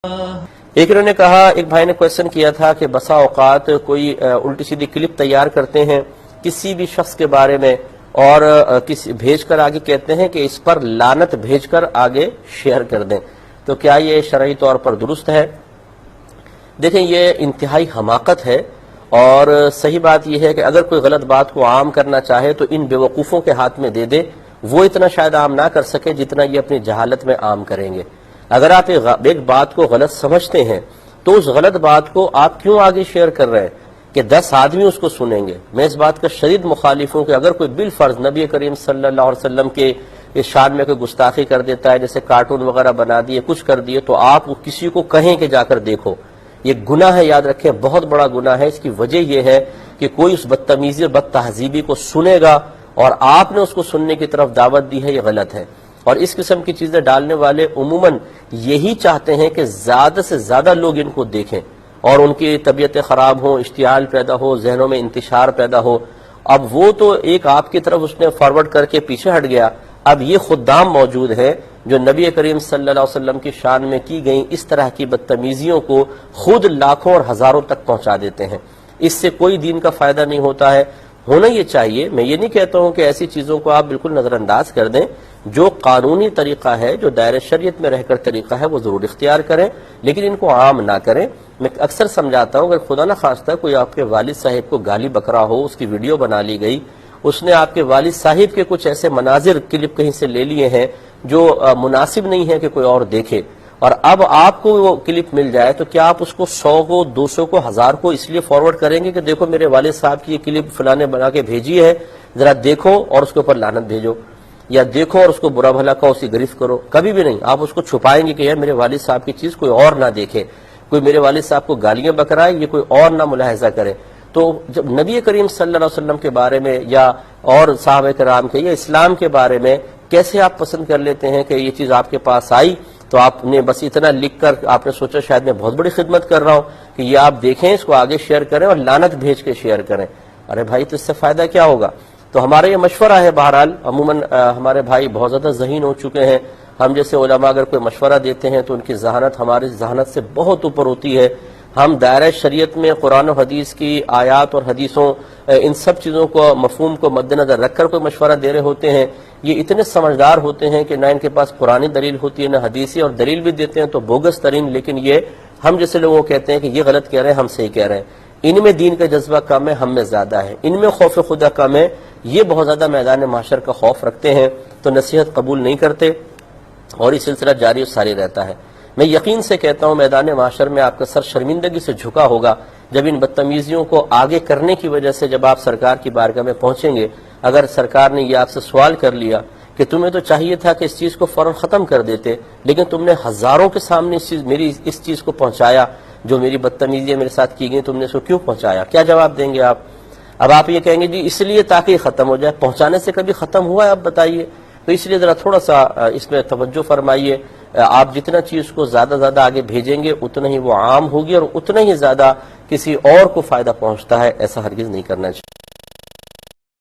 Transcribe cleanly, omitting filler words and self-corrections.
ایک انہوں نے کہا، ایک بھائی نے کویشچن کیا تھا کہ بسا اوقات کوئی الٹی سیدھی کلپ تیار کرتے ہیں کسی بھی شخص کے بارے میں اور بھیج کر آگے کہتے ہیں کہ اس پر لعنت بھیج کر آگے شیئر کر دیں، تو کیا یہ شرعی طور پر درست ہے؟ دیکھیں، یہ انتہائی حماقت ہے، اور صحیح بات یہ ہے کہ اگر کوئی غلط بات کو عام کرنا چاہے تو ان بیوقوفوں کے ہاتھ میں دے دے، وہ اتنا شاید عام نہ کر سکے جتنا یہ اپنی جہالت میں عام کریں گے۔ اگر آپ ایک بات کو غلط سمجھتے ہیں تو اس غلط بات کو آپ کیوں آگے شیئر کر رہے ہیں کہ 10 آدمی اس کو سنیں گے؟ میں اس بات کا شدید مخالف ہوں کہ اگر کوئی بالفرض نبی کریم صلی اللہ علیہ وسلم کے اس شان میں کوئی گستاخی کر دیتا ہے، جیسے کارٹون وغیرہ بنا دیے، کچھ کر دیے، تو آپ کسی کو کہیں کہ جا کر دیکھو۔ یہ گناہ ہے، یاد رکھیں، بہت بڑا گناہ ہے۔ اس کی وجہ یہ ہے کہ کوئی اس بدتمیزی اور بد تہذیبی کو سنے گا اور آپ نے اس کو سننے کی طرف دعوت دی ہے، یہ غلط ہے۔ اور اس قسم کی چیزیں ڈالنے والے عموماً یہی چاہتے ہیں کہ زیادہ سے زیادہ لوگ ان کو دیکھیں اور ان کی طبیعتیں خراب ہوں، اشتعال پیدا ہو، ذہنوں میں انتشار پیدا ہو۔ اب وہ تو ایک آپ کی طرف اس نے فارورڈ کر کے پیچھے ہٹ گیا، اب یہ خدام موجود ہیں جو نبی کریم صلی اللہ علیہ وسلم کی شان میں کی گئیں اس طرح کی بدتمیزیوں کو خود لاکھوں اور ہزاروں تک پہنچا دیتے ہیں۔ اس سے کوئی دین کا فائدہ نہیں ہوتا ہے۔ ہونا یہ چاہیے، میں یہ نہیں کہتا ہوں کہ ایسی چیزوں کو آپ بالکل نظر انداز کر دیں، جو قانونی طریقہ ہے، جو دائرہ شریعت میں رہ کر طریقہ ہے، وہ ضرور اختیار کریں، لیکن ان کو عام نہ کریں۔ میں اکثر سمجھاتا ہوں، اگر خدا نہ خواستہ کوئی آپ کے والد صاحب کو گالی بکرا ہو، اس کی ویڈیو بنا لی گئی، اس نے آپ کے والد صاحب کے کچھ ایسے مناظر کلپ کہیں سے لے لیے ہیں جو مناسب نہیں ہے کہ کوئی اور دیکھے، اور اب آپ کو وہ کلپ مل جائے، تو کیا آپ اس کو 100 کو، 200 کو، 1000 کو اس لیے فارورڈ کریں گے کہ دیکھو میرے والد صاحب کی یہ کلپ فلاں نے بنا کے بھیجی ہے، ذرا دیکھو اور اس کے اوپر لعنت بھیجو، یا دیکھو اور اس کو برا بھلا کہو، اسی گرفت کرو؟ کبھی بھی نہیں۔ آپ اس کو چھپائیں گے کہ یار میرے والد صاحب کی چیز کوئی اور نہ دیکھے، کوئی میرے والد صاحب کو گالیاں بکرائے، یہ کوئی اور نہ ملاحظہ کرے۔ تو جب نبی کریم صلی اللہ علیہ وسلم کے بارے میں یا اور صحابہ کرام کے یا اسلام کے بارے میں کیسے آپ پسند کر لیتے ہیں کہ یہ چیز آپ کے پاس آئی تو آپ نے بس اتنا لکھ کر آپ نے سوچا شاید میں بہت بڑی خدمت کر رہا ہوں کہ یہ آپ دیکھیں، اس کو آگے شیئر کریں اور لعنت بھیج کے شیئر کریں۔ ارے بھائی، تو اس سے فائدہ کیا ہوگا؟ تو ہمارا یہ مشورہ ہے، بہرحال عموماً ہمارے بھائی بہت زیادہ ذہین ہو چکے ہیں، ہم جیسے علماء اگر کوئی مشورہ دیتے ہیں تو ان کی ذہانت ہماری ذہانت سے بہت اوپر ہوتی ہے۔ ہم دائرہ شریعت میں قرآن و حدیث کی آیات اور حدیثوں، ان سب چیزوں کو، مفہوم کو مد نظر رکھ کر کوئی مشورہ دے رہے ہوتے ہیں۔ یہ اتنے سمجھدار ہوتے ہیں کہ نہ ان کے پاس قرآنی دلیل ہوتی ہے نہ حدیثی، اور دلیل بھی دیتے ہیں تو بوگس ترین، لیکن یہ ہم جیسے لوگوں کو کہتے ہیں کہ یہ غلط کہہ رہے ہیں، ہم صحیح کہہ رہے ہیں۔ ان میں دین کا جذبہ کم ہے، ہم میں زیادہ ہے۔ ان میں خوف خدا کم ہے، یہ بہت زیادہ میدان معاشر کا خوف رکھتے ہیں، تو نصیحت قبول نہیں کرتے اور یہ سلسلہ جاری و ساری رہتا ہے۔ میں یقین سے کہتا ہوں میدان معاشر میں آپ کا سر شرمندگی سے جھکا ہوگا جب ان بدتمیزیوں کو آگے کرنے کی وجہ سے جب آپ سرکار کی بارگاہ میں پہنچیں گے، اگر سرکار نے یہ آپ سے سوال کر لیا کہ تمہیں تو چاہیے تھا کہ اس چیز کو فوراً ختم کر دیتے، لیکن تم نے ہزاروں کے سامنے میری اس چیز کو پہنچایا، جو میری بدتمیزیاں میرے ساتھ کی گئی، تم نے اس کو کیوں پہنچایا؟ کیا جواب دیں گے آپ؟ اب آپ یہ کہیں گے جی اس لیے تاکہ یہ ختم ہو جائے۔ پہنچانے سے کبھی ختم ہوا ہے؟ آپ بتائیے۔ تو اس لیے ذرا تھوڑا سا اس میں توجہ فرمائیے۔ آپ جتنا چیز کو زیادہ آگے بھیجیں گے اتنا ہی وہ عام ہوگی اور اتنا ہی زیادہ کسی اور کو فائدہ پہنچتا ہے، ایسا ہرگز نہیں کرنا چاہیے۔